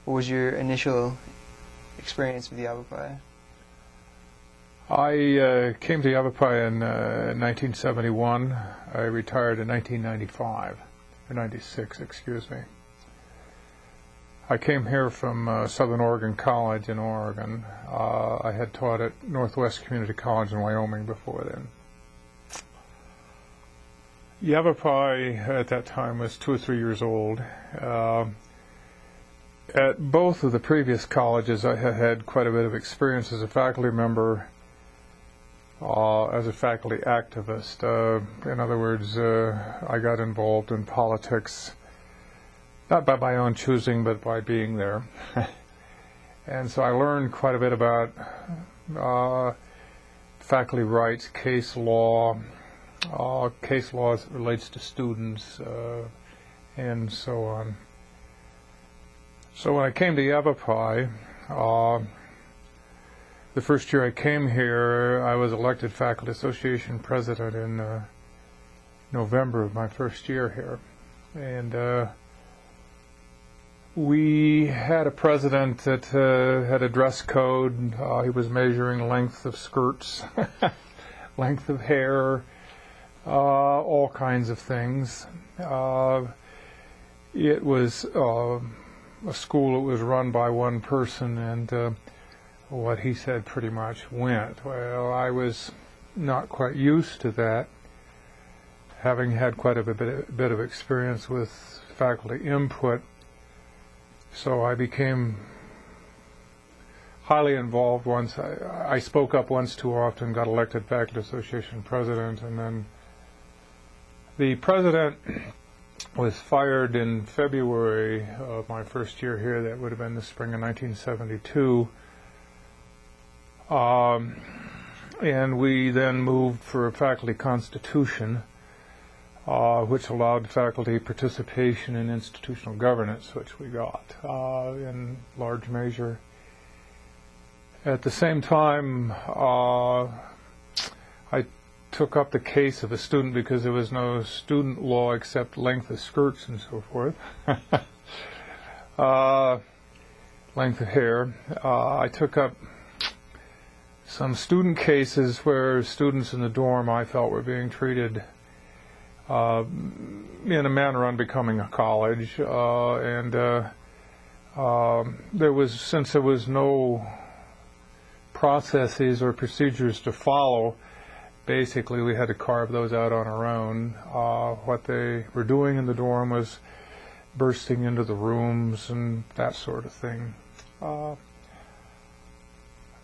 what was your initial experience with Yavapai? I came to Yavapai in 1971. I retired in 1995, or 96, excuse me. I came here from Southern Oregon College in Oregon. I had taught at Northwest Community College in Wyoming before then. Yavapai at that time was 2 or 3 years old. At both of the previous colleges, I had had quite a bit of experience as a faculty member, as a faculty activist. In other words, I got involved in politics, not by my own choosing, but by being there. And so I learned quite a bit about faculty rights, case law as it relates to students, and so on. So when I came to Yavapai, the first year I came here, I was elected Faculty Association President in November of my first year here. And we had a president that had a dress code. He was measuring length of skirts, length of hair, all kinds of things. It was a school that was run by one person, and what he said pretty much went. Well, I was not quite used to that, having had quite a bit of experience with faculty input. So I became highly involved once. I spoke up once too often, got elected Faculty Association President, and then the president was fired in February of my first year here. That would have been the spring of 1972. And we then moved for a faculty constitution, which allowed faculty participation in institutional governance, which we got in large measure. At the same time, I took up the case of a student because there was no student law except length of skirts and so forth, length of hair. I took up some student cases where students in the dorm I felt were being treated in a manner unbecoming a college, since there was no processes or procedures to follow, basically we had to carve those out on our own. What they were doing in the dorm was bursting into the rooms and that sort of thing.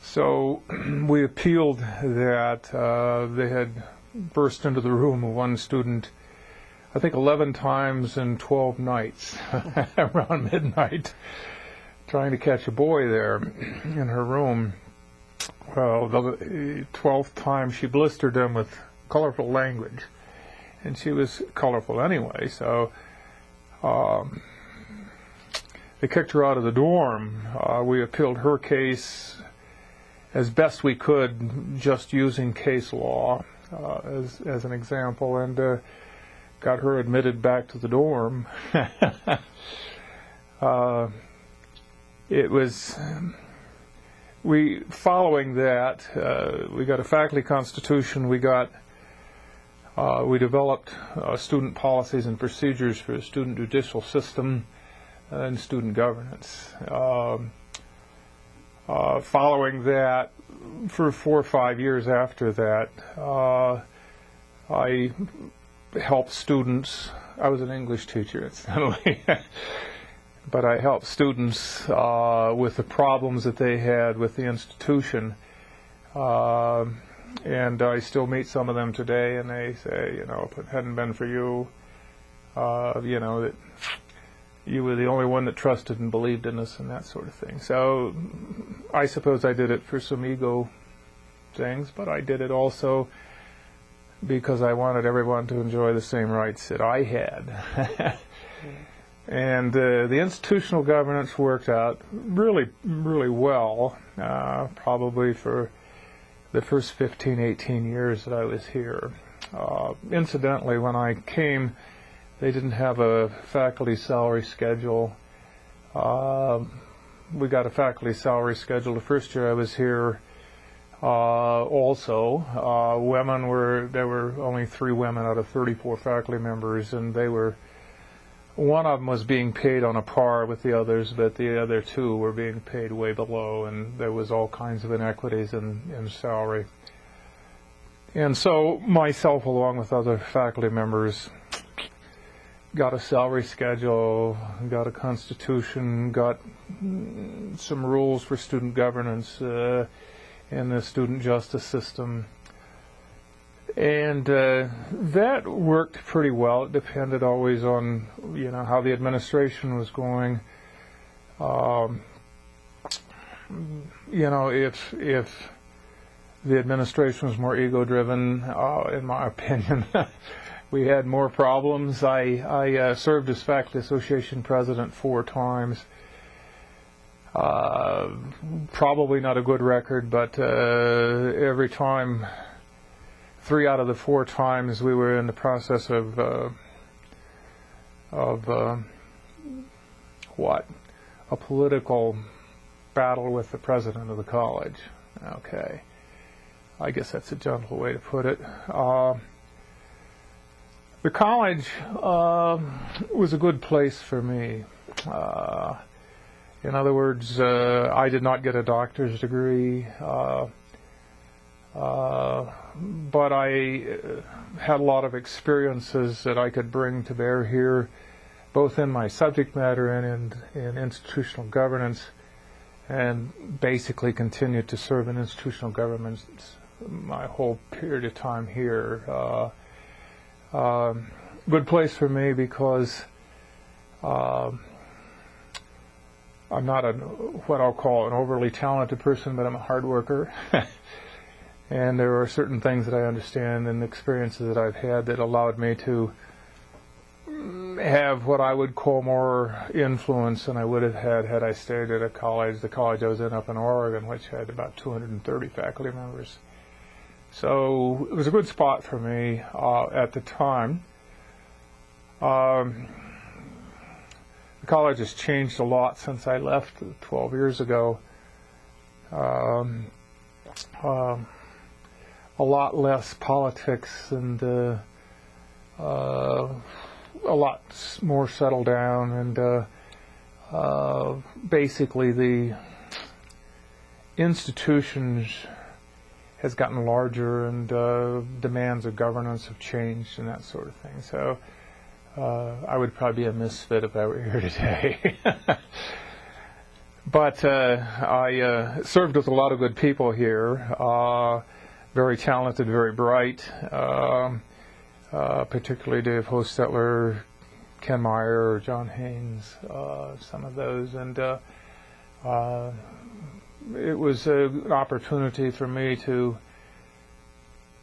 So we appealed that. They had burst into the room of one student, I think 11 times in 12 nights around midnight, trying to catch a boy there in her room. Well, the 12th time she blistered him with colorful language, and she was colorful anyway, so they kicked her out of the dorm. We appealed her case as best we could, just using case law as an example, and got her admitted back to the dorm. It was following that, we got a faculty constitution. We developed student policies and procedures for the student judicial system and student governance. Following that, for 4 or 5 years after that, I helped students. I was an English teacher, incidentally. But I helped students with the problems that they had with the institution. And I still meet some of them today, and they say, if it hadn't been for you, that you were the only one that trusted and believed in us and that sort of thing. So I suppose I did it for some ego things, but I did it also because I wanted everyone to enjoy the same rights that I had. And the institutional governance worked out really, really well, probably for the first 15, 18 years that I was here. Incidentally, when I came, they didn't have a faculty salary schedule. we got a faculty salary schedule. The first year I was here, also, there were only 3 women out of 34 faculty members, and one of them was being paid on a par with the others, but the other 2 were being paid way below, and there was all kinds of inequities in salary. And so myself, along with other faculty members, got a salary schedule, got a constitution, got some rules for student governance in the student justice system. And that worked pretty well. It depended always on, how the administration was going. If the administration was more ego-driven, in my opinion, we had more problems. I served as faculty association president 4 times. Probably not a good record, but every time, 3 out of the 4 times, we were in the process of a political battle with the president of the college. Okay, I guess that's a gentle way to put it. The college was a good place for me. In other words, I did not get a doctor's degree, but I had a lot of experiences that I could bring to bear here, both in my subject matter and in institutional governance, and basically continued to serve in institutional governance my whole period of time here. Good place for me because I'm not what I'll call an overly talented person, but I'm a hard worker. And there are certain things that I understand and experiences that I've had that allowed me to have what I would call more influence than I would have had I stayed at the college I was in up in Oregon, which had about 230 faculty members. So it was a good spot for me at the time. The college has changed a lot since I left 12 years ago. A lot less politics and a lot more settled down, and basically the institutions has gotten larger, and demands of governance have changed and that sort of thing. So I would probably be a misfit if I were here today. But I served with a lot of good people here, very talented, very bright, particularly Dave Hostetler, Ken Meyer, John Haynes, some of those. And it was an opportunity for me to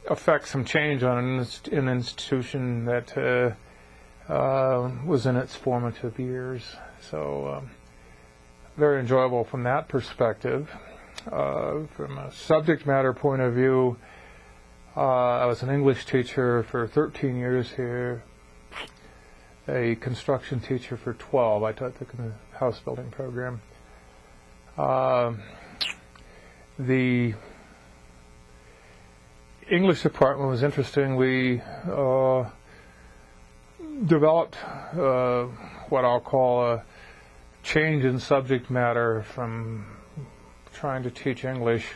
affect some change on an institution that was in its formative years. So very enjoyable from that perspective. From a subject matter point of view, I was an English teacher for 13 years here, a construction teacher for 12. I took the house building program. The English department was interesting. We developed what I'll call a change in subject matter from trying to teach English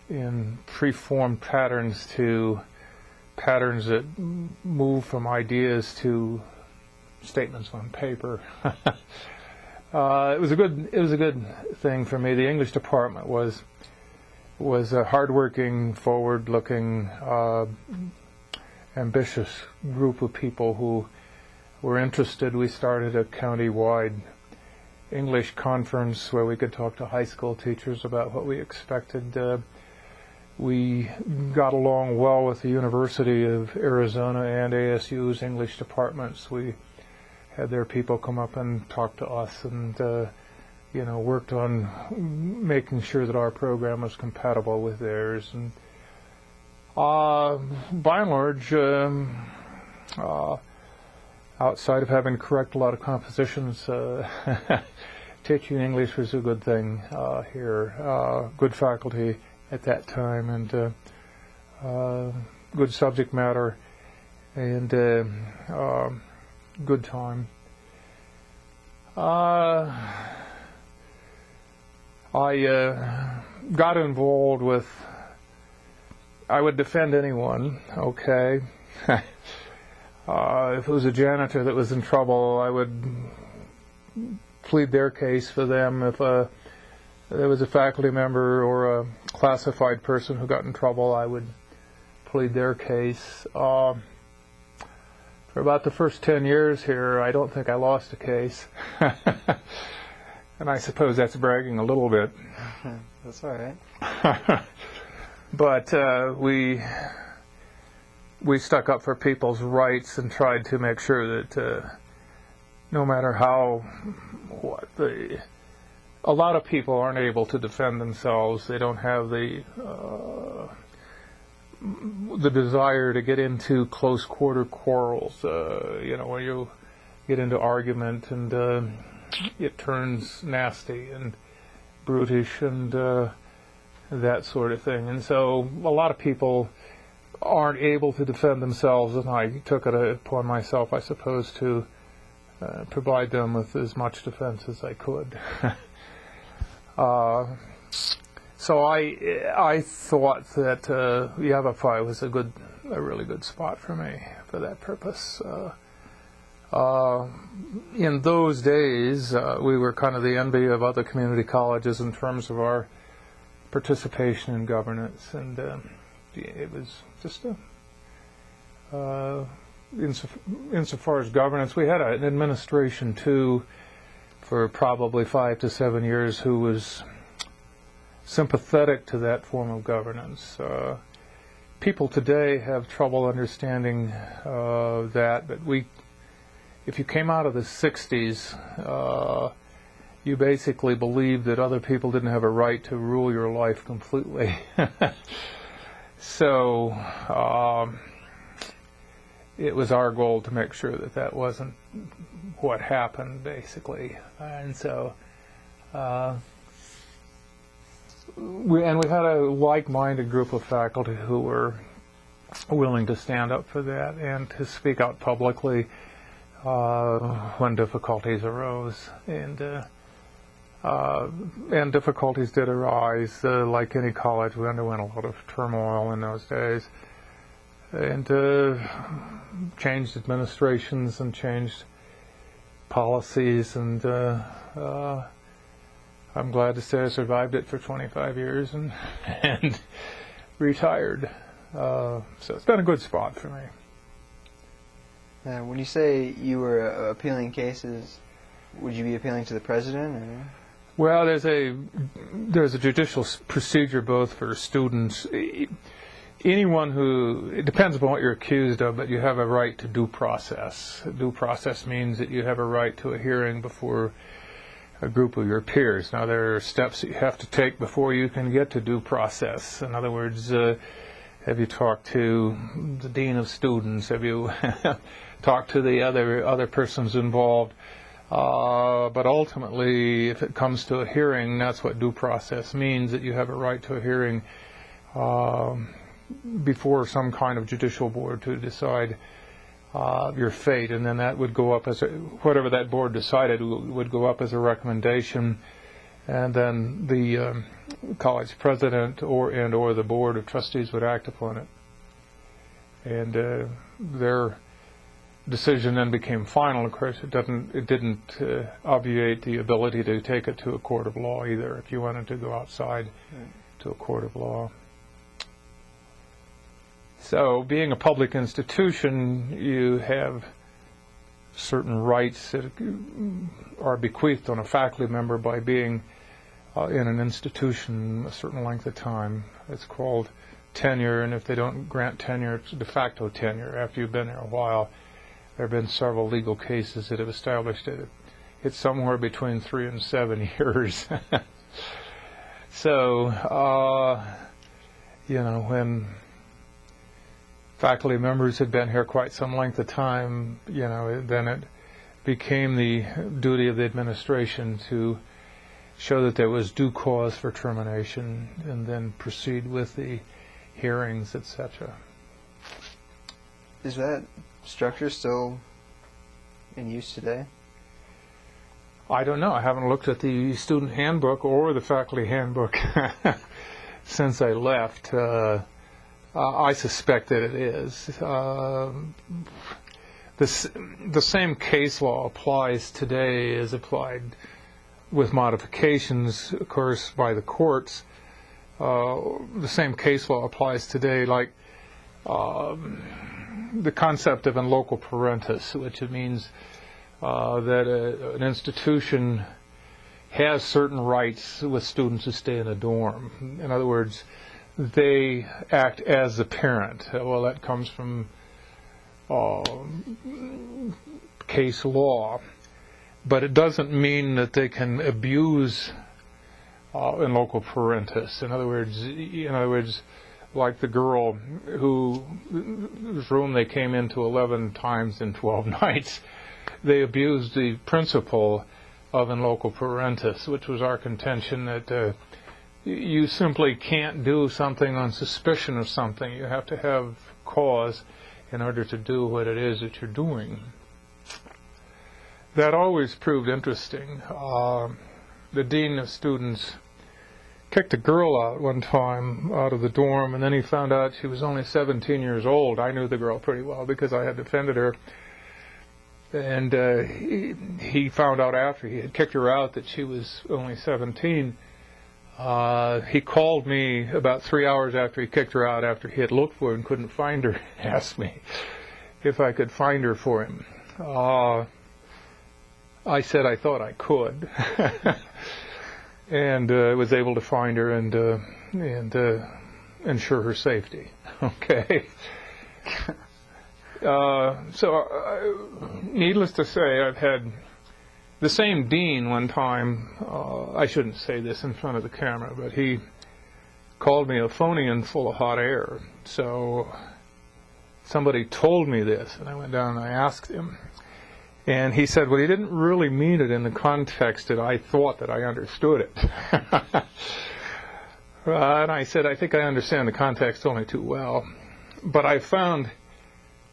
in preformed patterns to patterns that move from ideas to statements on paper. It was a good thing for me. The English department was a hardworking, forward-looking, ambitious group of people who were interested. We started a county-wide English conference where we could talk to high school teachers about what we expected. We got along well with the University of Arizona and ASU's English departments. We had their people come up and talk to us, and worked on making sure that our program was compatible with theirs. And by and large, outside of having to correct a lot of compositions, teaching English was a good thing here. Good faculty at that time, and good subject matter, and good time. I got involved with, I would defend anyone, okay? If it was a janitor that was in trouble, I would plead their case for them. If there was a faculty member or a classified person who got in trouble, I would plead their case. For about the first 10 years here, I don't think I lost a case. And I suppose that's bragging a little bit. That's all right. But we stuck up for people's rights and tried to make sure that no matter a lot of people aren't able to defend themselves. They don't have the desire to get into close quarter quarrels. Where you get into argument and it turns nasty and brutish and that sort of thing. And so a lot of people aren't able to defend themselves, and I took it upon myself, I suppose, to provide them with as much defense as I could. So I thought that Yavapai was a really good spot for me for that purpose. In those days, we were kind of the envy of other community colleges in terms of our participation in governance, and it was just insofar as governance, we had an administration too for probably 5 to 7 years who was sympathetic to that form of governance. People today have trouble understanding that, but if you came out of the 60s, you basically believed that other people didn't have a right to rule your life completely. So it was our goal to make sure that wasn't what happened, basically. And so we had a like-minded group of faculty who were willing to stand up for that and to speak out publicly when difficulties arose. And difficulties did arise. Like any college, we underwent a lot of turmoil in those days, and changed administrations and changed policies, and I'm glad to say I survived it for 25 years and retired. So it's been a good spot for me. When you say you were appealing cases, would you be appealing to the president? Or? Well, there's a judicial procedure both for students. Anyone it depends upon what you're accused of, but you have a right to due process. Due process means that you have a right to a hearing before a group of your peers. Now, there are steps that you have to take before you can get to due process. In other words, have you talked to the dean of students? Have you talked to the other persons involved? But ultimately, if it comes to a hearing, that's what due process means, that you have a right to a hearing before some kind of judicial board to decide your fate, and then that would go up as whatever that board decided would go up as a recommendation, and then the college president or the board of trustees would act upon it, and their decision then became final. Of course, it didn't obviate the ability to take it to a court of law either, if you wanted to go outside to a court of law. So, being a public institution, you have certain rights that are bequeathed on a faculty member by being in an institution a certain length of time. It's called tenure, and if they don't grant tenure, it's de facto tenure after you've been there a while. There have been several legal cases that have established it. It's somewhere between 3 and 7 years. So, when faculty members had been here quite some length of time, then it became the duty of the administration to show that there was due cause for termination, and then proceed with the hearings, etc. Is that structure still in use today? I don't know. I haven't looked at the student handbook or the faculty handbook since I left. I suspect that it is. The same case law applies today as applied with modifications, of course, by the courts. The same case law applies today, like the concept of in loco parentis, which means that an institution has certain rights with students who stay in a dorm. In other words, they act as the parent. Well, that comes from case law, but it doesn't mean that they can abuse in loco parentis. In other words, like the girl whose room they came into 11 times in 12 nights, they abused the principle of in loco parentis, which was our contention that you simply can't do something on suspicion of something. You have to have cause in order to do what it is that you're doing. That always proved interesting. The dean of students kicked a girl out one time out of the dorm, and then he found out she was only 17 years old. I knew the girl pretty well because I had defended her. And he found out after he had kicked her out that she was only 17. He called me about 3 hours after he kicked her out, after he had looked for her and couldn't find her, asked me if I could find her for him. I said I thought I could. And was able to find her and ensure her safety. Okay. Needless to say, I've had the same dean one time. I shouldn't say this in front of the camera, but he called me a phony and full of hot air. So somebody told me this, and I went down and I asked him. And he said, well, he didn't really mean it in the context that I thought that I understood it. And I said, I think I understand the context only too well. But I found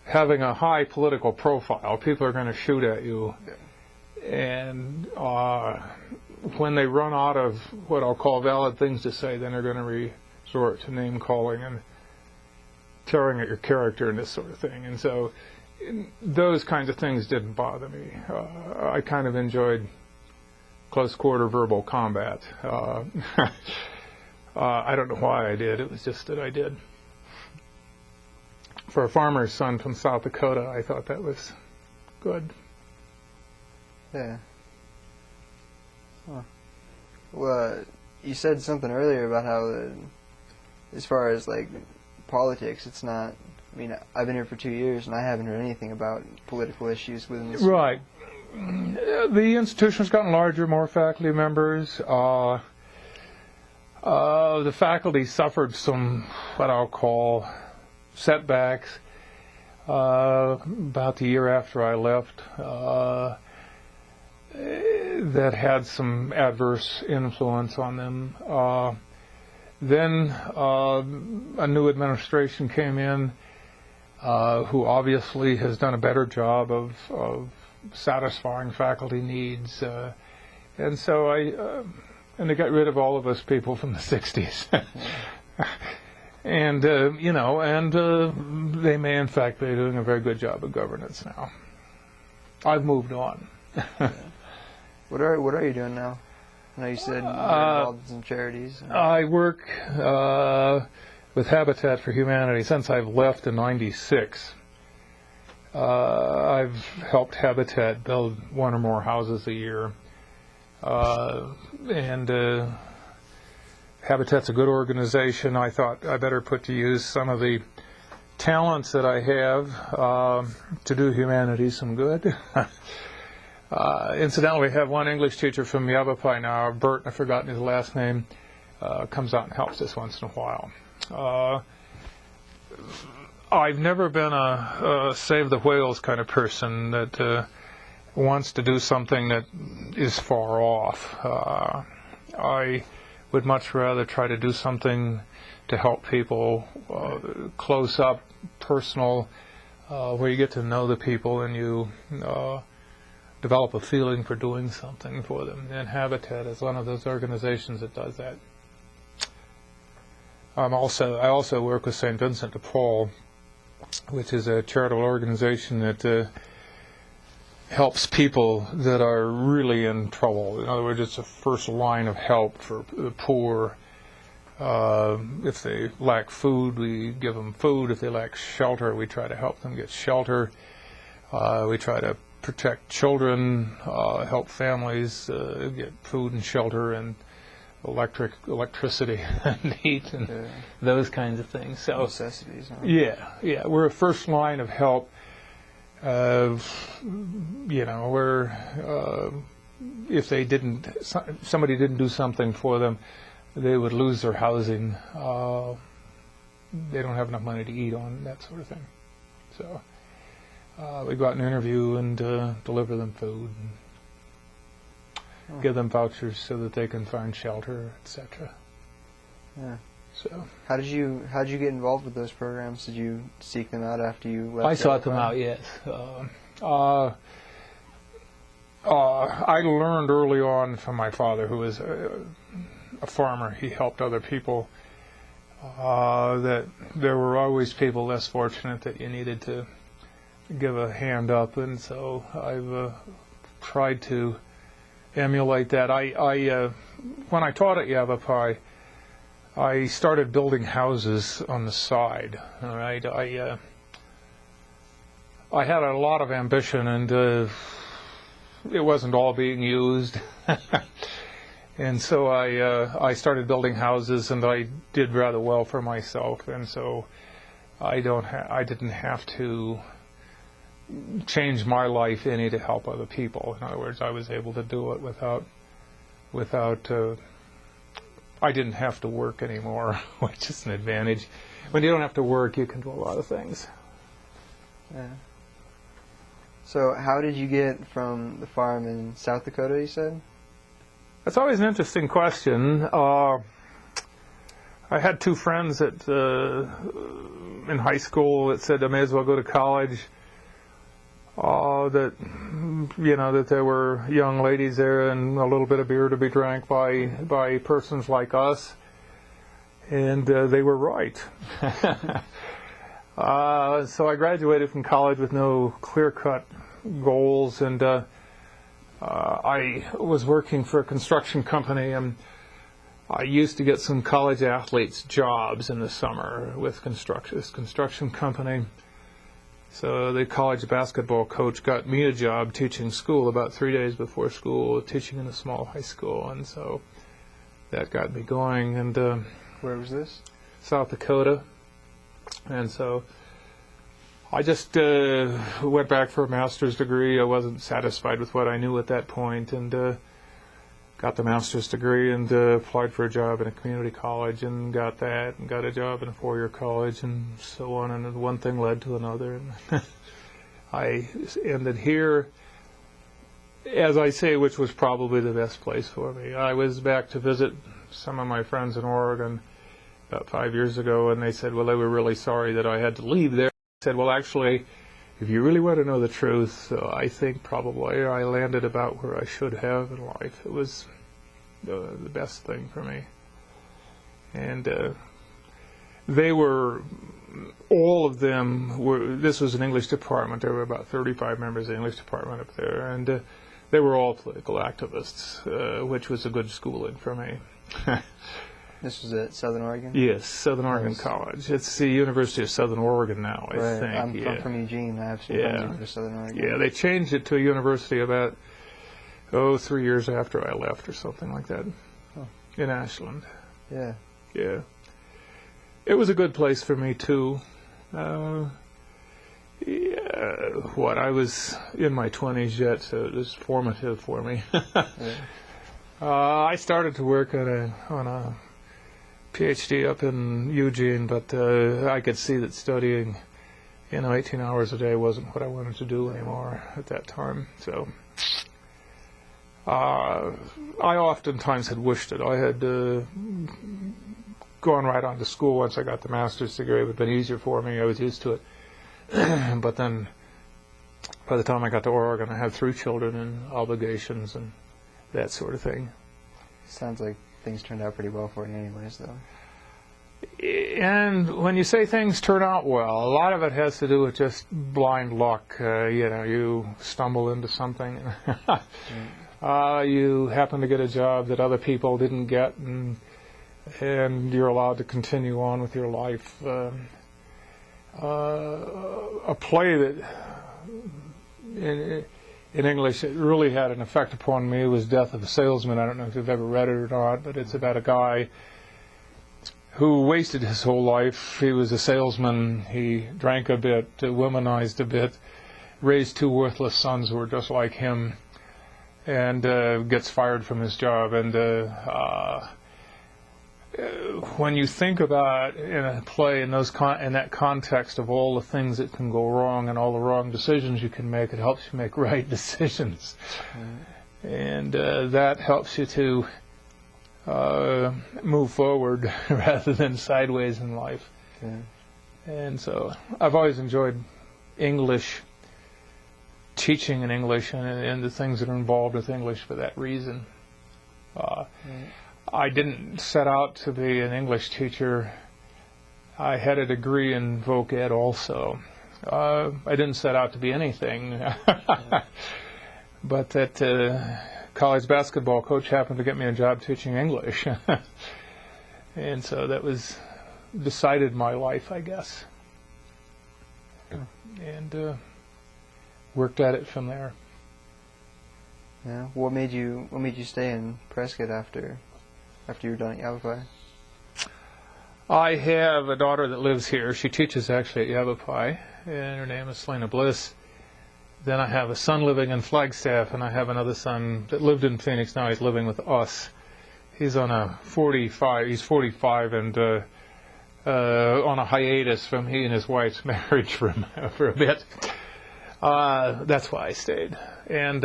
having a high political profile, people are going to shoot at you. And when they run out of what I'll call valid things to say, then they're going to resort to name calling and tearing at your character and this sort of thing. And so those kinds of things didn't bother me. I kind of enjoyed close quarter verbal combat. I don't know why I did. It was just that I did. For a farmer's son from South Dakota, I thought that was good. Yeah. Huh. Well, you said something earlier about how, as far as like politics, it's not. I mean, I've been here for 2 years, and I haven't heard anything about political issues within this. Right. The institution's gotten larger, more faculty members. The faculty suffered some, what I'll call, setbacks about the year after I left that had some adverse influence on them. Then a new administration came in who obviously has done a better job of satisfying faculty needs. And so and they got rid of all of us people from the 60s. And, they may in fact be doing a very good job of governance now. I've moved on. What are you doing now? I know you said you're involved in some charities. I work with Habitat for Humanity since I've left in '96. I've helped Habitat build one or more houses a year. And Habitat's a good organization. I thought I better put to use some of the talents that I have to do humanity some good. Incidentally, we have one English teacher from Yavapai now, Bert, I've forgotten his last name, comes out and helps us once in a while. I've never been a save the whales kind of person that wants to do something that is far off. I would much rather try to do something to help people close up, personal, where you get to know the people and you develop a feeling for doing something for them. And Habitat is one of those organizations that does that. I also work with St. Vincent de Paul, which is a charitable organization that helps people that are really in trouble. In other words, it's a first line of help for the poor. If they lack food, we give them food. If they lack shelter, we try to help them get shelter. We try to protect children, help families get food and shelter and electricity and heat and those kinds of things. So necessities. Huh? Yeah, we're a first line of help. Where if somebody didn't do something for them, they would lose their housing. They don't have enough money to eat on, that sort of thing. So we go out and interview and deliver them food. Give them vouchers so that they can find shelter, etc. Yeah. So how did you get involved with those programs? Did you seek them out after you left? I sought them out. Yes. I learned early on from my father, who was a farmer. He helped other people. That there were always people less fortunate that you needed to give a hand up, and so I've tried to emulate that. When I taught at Yavapai, I started building houses on the side. All right, I had a lot of ambition, and it wasn't all being used. And so I started building houses, and I did rather well for myself. And so I didn't have to change my life any to help other people. In other words, I was able to do it without I didn't have to work anymore, which is an advantage. When you don't have to work, you can do a lot of things. Yeah. So how did you get from the farm in South Dakota, you said? That's always an interesting question. I had two friends that in high school that said I may as well go to college. That there were young ladies there and a little bit of beer to be drank by persons like us, and they were right. So I graduated from college with no clear-cut goals, and I was working for a construction company, and I used to get some college athletes jobs in the summer with this construction company. So the college basketball coach got me a job teaching school about 3 days before school, teaching in a small high school, and so that got me going. And where was this? South Dakota. And so I just went back for a master's degree. I wasn't satisfied with what I knew at that point, and got the master's degree and applied for a job in a community college and got that, and got a job in a four-year college, and so on, and then one thing led to another, and I ended here, as I say, which was probably the best place for me. I was back to visit some of my friends in Oregon about 5 years ago, and they said, well, they were really sorry that I had to leave there. I said, well, actually, if you really want to know the truth, I think probably I landed about where I should have in life. It was the best thing for me. And they were, all of them were, this was an English department. There were about 35 members of the English department up there, and they were all political activists, which was a good schooling for me. This was at Southern Oregon? Yes, Southern Oregon College. It's the University of Southern Oregon now, I think. I'm from Eugene. I have some friends from Southern Oregon. Yeah, they changed it to a university about, 3 years after I left or something like that, in Ashland. Yeah. Yeah. It was a good place for me, too. I was in my 20s yet, so it was formative for me. I started to work on a PhD up in Eugene, but I could see that studying, 18 hours a day wasn't what I wanted to do anymore at that time. So I oftentimes had wished that I had gone right on to school once I got the master's degree. It would have been easier for me. I was used to it. But then by the time I got to Oregon, I had 3 children and obligations and that sort of thing. Sounds like things turned out pretty well for you anyways, though. And when you say things turn out well, a lot of it has to do with just blind luck. You stumble into something. You happen to get a job that other people didn't get, and you're allowed to continue on with your life. A play that in English it really had an effect upon me was Death of a Salesman. I don't know if you've ever read it or not, but it's about a guy who wasted his whole life. He was a salesman. He drank a bit, womanized a bit, raised 2 worthless sons who were just like him, and gets fired from his job. And when you think about in a play in that context of all the things that can go wrong and all the wrong decisions you can make, it helps you make right decisions. And that helps you to move forward rather than sideways in life. And so I've always enjoyed English, teaching in English, and the things that are involved with English for that reason. I didn't set out to be an English teacher. I had a degree in voc ed also. I didn't set out to be anything. But that college basketball coach happened to get me a job teaching English. And so that decided my life, I guess. And worked at it from there. Yeah. What made you stay in Prescott after you were done at Yavapai? I have a daughter that lives here. She teaches actually at Yavapai, and her name is Selena Bliss. Then I have a son living in Flagstaff, and I have another son that lived in Phoenix. Now he's living with us. He's on a 45. He's 45 and on a hiatus from he and his wife's marriage for a bit. That's why I stayed. And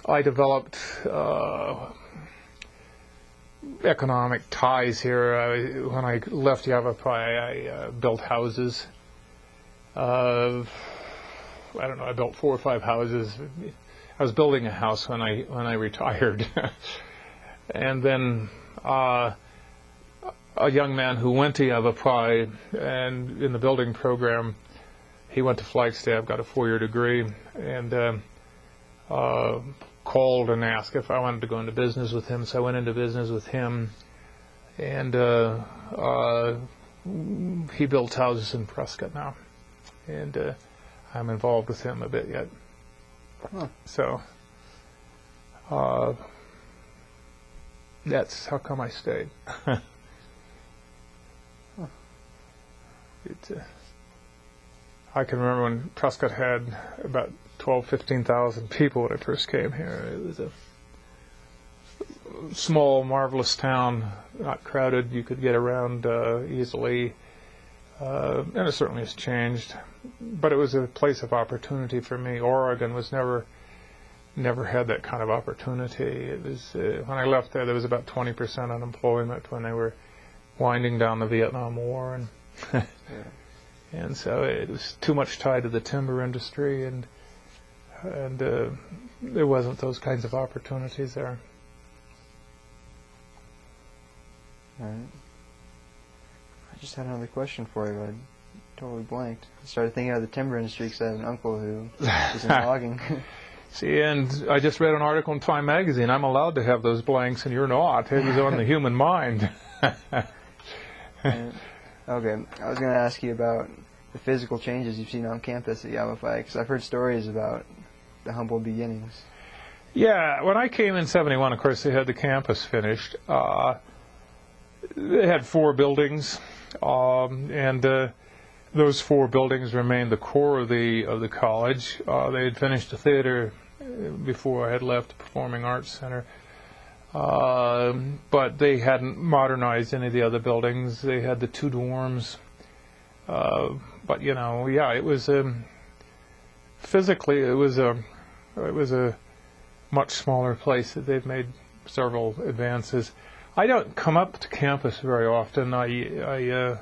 I developed economic ties here. When I left Yavapai, I built houses. I don't know, I built 4 or 5 houses. I was building a house when I retired. And then a young man who went to Yavapai and in the building program, he went to Flagstaff, got a 4-year degree, and called and asked if I wanted to go into business with him. So I went into business with him, and he builds houses in Prescott now. And I'm involved with him a bit yet. So that's how come I stayed. I can remember when Prescott had about 15,000 people when I first came here. It was a small, marvelous town, not crowded. You could get around easily. And it certainly has changed. But it was a place of opportunity for me. Oregon was never had that kind of opportunity. It was when I left there was about 20% unemployment when they were winding down the Vietnam War, and and so it was too much tied to the timber industry, and there wasn't those kinds of opportunities there. All right. I just had another question for you, but I totally blanked. I started thinking of the timber industry because I have an uncle who is in logging. See, and I just read an article in Time magazine. I'm allowed to have those blanks, and you're not. It was on the human mind. Okay, I was going to ask you about the physical changes you've seen on campus at Yavapai, because I've heard stories about the humble beginnings. Yeah, when I came in '71, of course, they had the campus finished. They had 4 buildings, and those 4 buildings remained the core of the college. They had finished the theater before I had left the Performing Arts Center, but they hadn't modernized any of the other buildings. They had the 2 dorms, but it was physically it was a much smaller place that they've made several advances. I don't come up to campus very often. I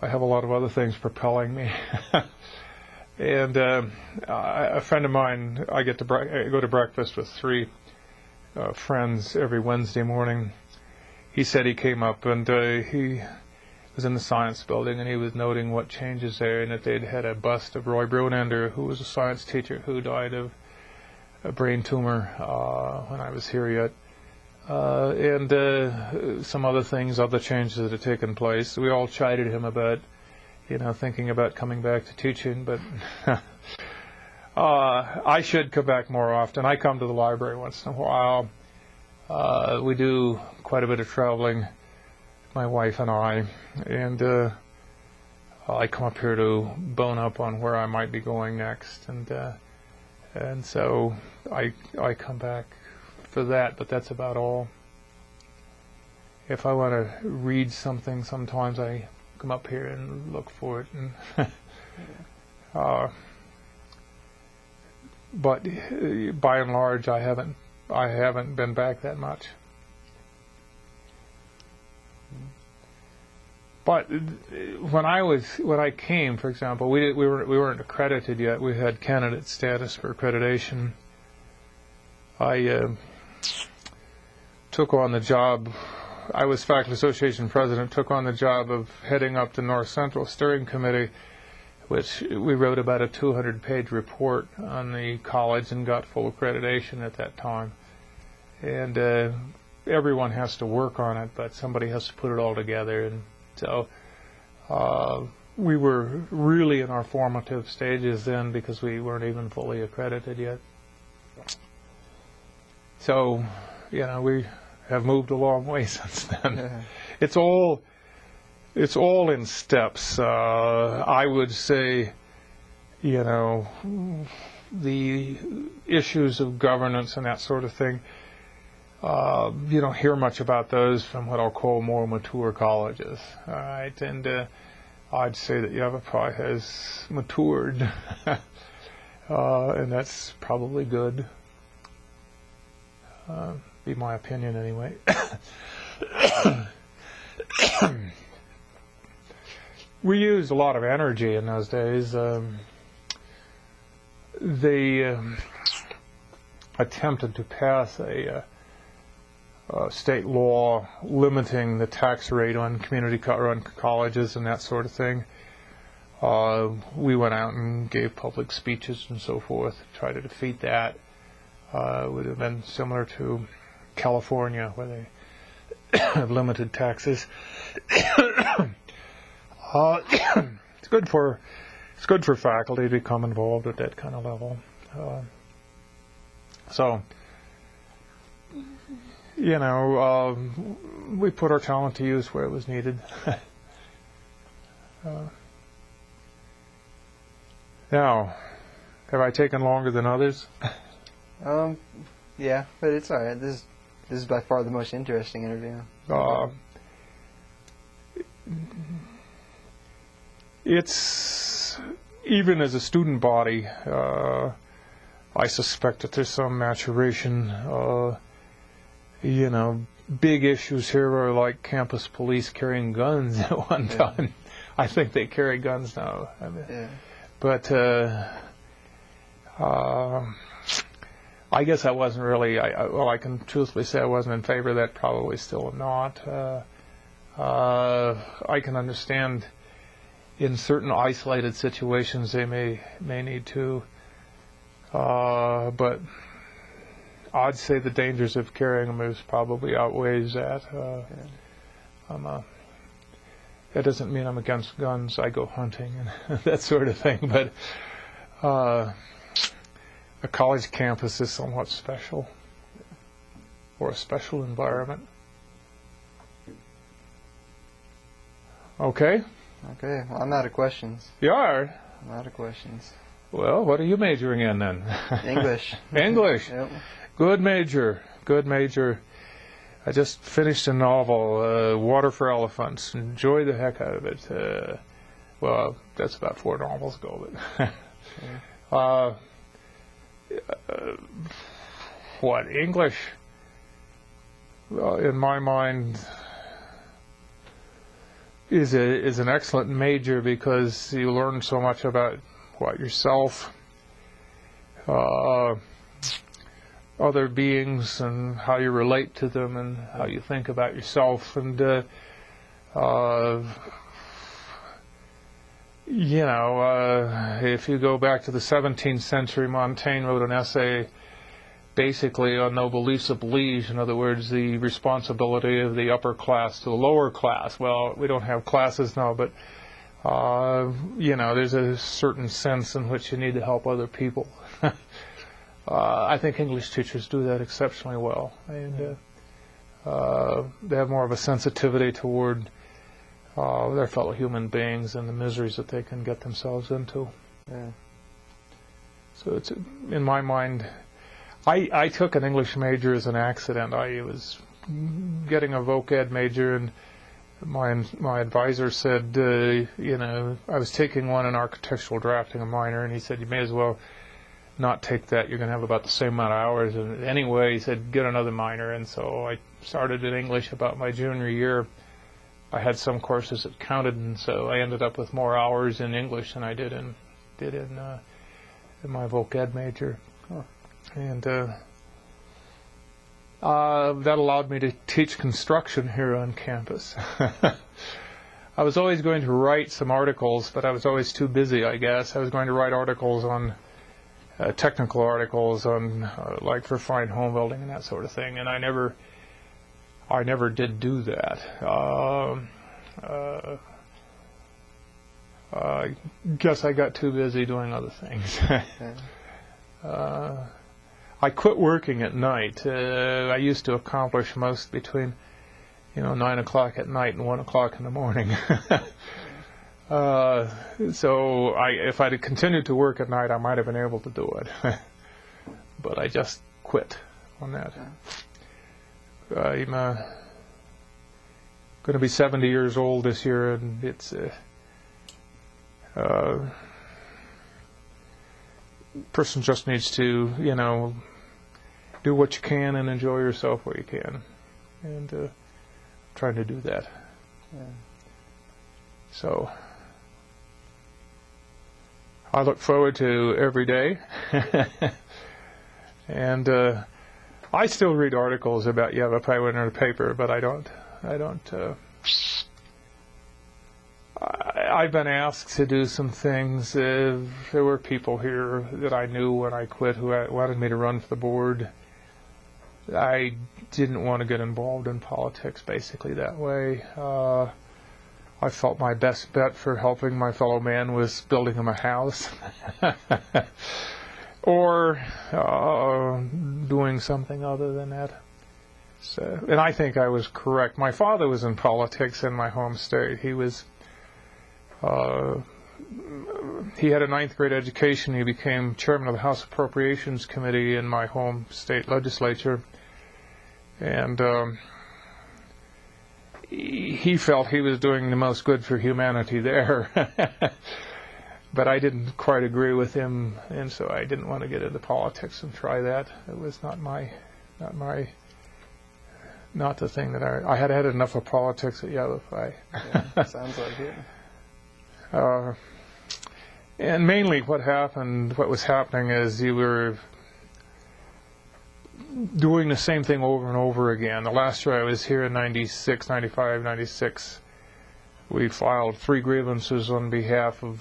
have a lot of other things propelling me. And a friend of mine, I go to breakfast with three friends every Wednesday morning. He said he came up and he was in the science building and he was noting what changes there, and that they'd had a bust of Roy Brunender, who was a science teacher who died of a brain tumor when I was here yet. And some other things, other changes that had taken place. We all chided him about, thinking about coming back to teaching, but I should come back more often. I come to the library once in a while. We do quite a bit of traveling, my wife and I, and I come up here to bone up on where I might be going next, and so I come back for that, but that's about all. If I want to read something, sometimes I come up here and look for it, and but by and large, I haven't been back that much. But when I came, for example, we weren't accredited yet. We had candidate status for accreditation. I took on the job. I was Faculty Association President, took on the job of heading up the North Central Steering Committee, which we wrote about a 200-page report on the college and got full accreditation at that time. And everyone has to work on it, but somebody has to put it all together. And so we were really in our formative stages then, because we weren't even fully accredited yet. So, we have moved a long way since then. Yeah. It's all in steps. I would say, the issues of governance and that sort of thing, you don't hear much about those from what I'll call more mature colleges. All right, and I'd say that Yavapai has matured, and that's probably good. Be my opinion anyway. We used a lot of energy in those days. They attempted to pass a state law limiting the tax rate on community-run colleges and that sort of thing. We went out and gave public speeches and so forth to try to defeat that. It would have been similar to California, where they have limited taxes. It's good for faculty to become involved at that kind of level. So, we put our talent to use where it was needed. Now, have I taken longer than others? Yeah, but it's all right. This is by far the most interesting interview. It's, even as a student body, I suspect that there's some maturation. Big issues here are like campus police carrying guns at one time. I think they carry guns now. But I guess I wasn't really, I can truthfully say I wasn't in favor of that, probably still am not. I can understand in certain isolated situations they may need to, but I'd say the dangers of carrying them probably outweighs that. That doesn't mean I'm against guns. I go hunting and that sort of thing, but a college campus is somewhat special, or a special environment. Okay? Okay, well, I'm out of questions. You are? I'm out of questions. Well, what are you majoring in then? English. English? Yep. Good major. Good major. I just finished a novel, Water for Elephants. Enjoy the heck out of it. Well, that's about 4 novels ago, but English, in my mind, is an excellent major because you learn so much about yourself, other beings, and how you relate to them, and how you think about yourself, and if you go back to the 17th century, Montaigne wrote an essay basically on no beliefs of liege. In other words, the responsibility of the upper class to the lower class. Well, we don't have classes now, but there's a certain sense in which you need to help other people. I think English teachers do that exceptionally well, and they have more of a sensitivity toward their fellow human beings and the miseries that they can get themselves into. Yeah. So it's, in my mind, I took an English major as an accident. I was getting a voc ed major, and my advisor said, I was taking one in architectural drafting, a minor, and he said, you may as well not take that. You're going to have about the same amount of hours. And anyway, he said, get another minor. And so I started in English about my junior year. I had some courses that counted, and so I ended up with more hours in English than I did in my voc ed major. Huh. And that allowed me to teach construction here on campus. I was always going to write some articles, but I was always too busy, I guess. I was going to write articles on technical articles on like for fine home building and that sort of thing, and I never did do that. I guess I got too busy doing other things. I quit working at night. I used to accomplish most between 9 o'clock at night and 1 o'clock in the morning. So if I'd continued to work at night, I might have been able to do it. But I just quit on that. I'm going to be 70 years old this year, and it's person just needs to, do what you can and enjoy yourself where you can, and trying to do that. Yeah. So I look forward to every day, and I still read articles about Yavapai when they're in the paper, but I don't. I've been asked to do some things. There were people here that I knew when I quit who wanted me to run for the board. I didn't want to get involved in politics basically that way. I felt my best bet for helping my fellow man was building him a house or doing something other than that. So, and I think I was correct. My father was in politics in my home state. He was he had a 9th grade education. He became chairman of the House Appropriations Committee in my home state legislature, and he felt he was doing the most good for humanity there. But I didn't quite agree with him, and so I didn't want to get into politics and try that. It was not the thing that I had had enough of politics at Yavapai. Yeah, sounds like it. And mainly what was happening is you were doing the same thing over and over again. The last year I was here in 96, 95, 96, we filed 3 grievances on behalf of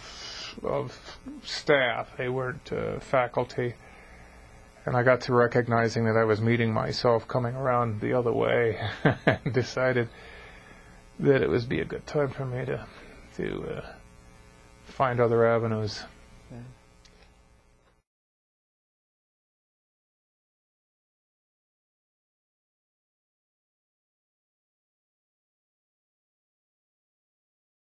staff. They weren't faculty. And I got to recognizing that I was meeting myself coming around the other way and decided that it would be a good time for me to find other avenues. Yeah.